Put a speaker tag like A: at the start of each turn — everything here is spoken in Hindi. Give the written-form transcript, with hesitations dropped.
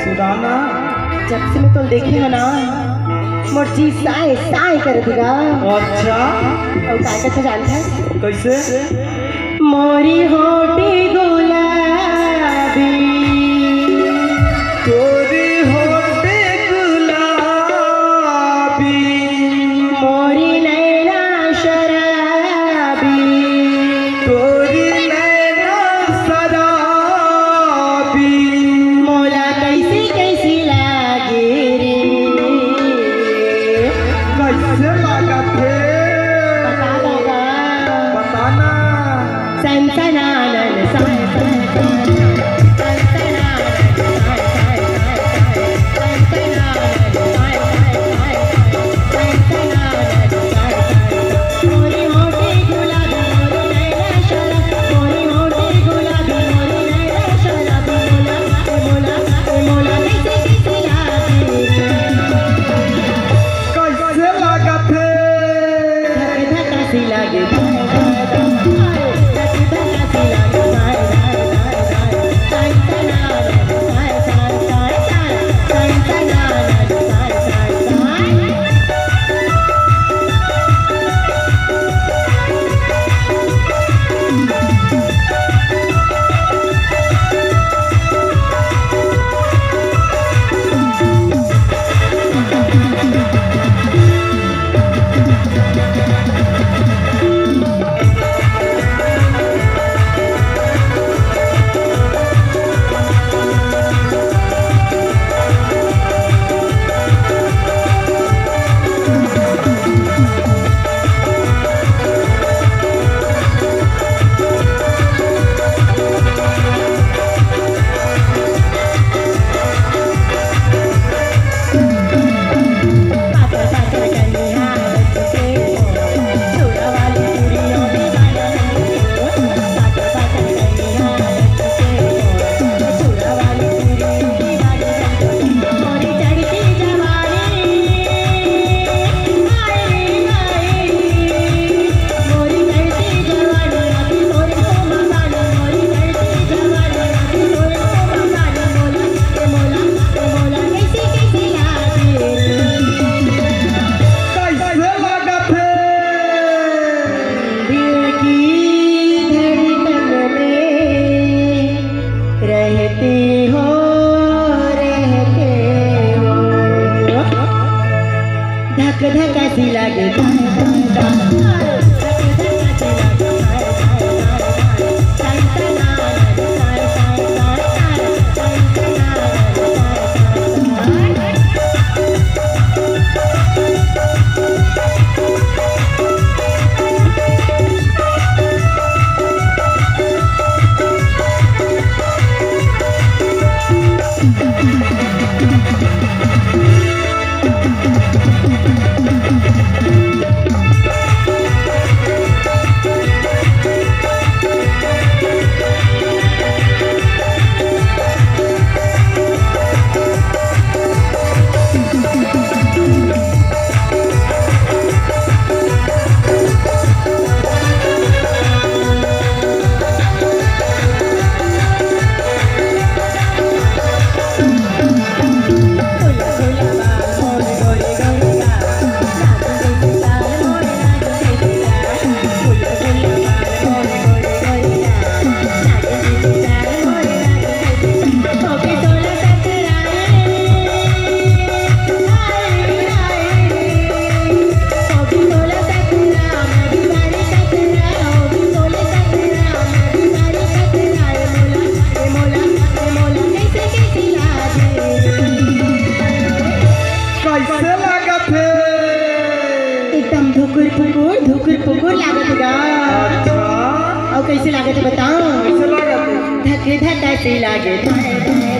A: सुदाना जब से मैं तो देखे हो ना मोर्ची साए साए कर देगा।
B: अच्छा
A: और काय कैसे जानता है
B: कैसे?
A: मोरी होटी गुलाबी
B: तोरी होटे गुलाबी
A: मोरी नैना शराबी
B: तोरी नैना शराबी
A: मोला कैसी कैसी लागे रे।
B: कैसे लागत है
A: बता दादा
B: बताना।
A: संतनानन साए धुकुर लागत गा। और कैसे लागत बताओ?
B: कैसे लागत?
A: धक धक ऐसे लागे।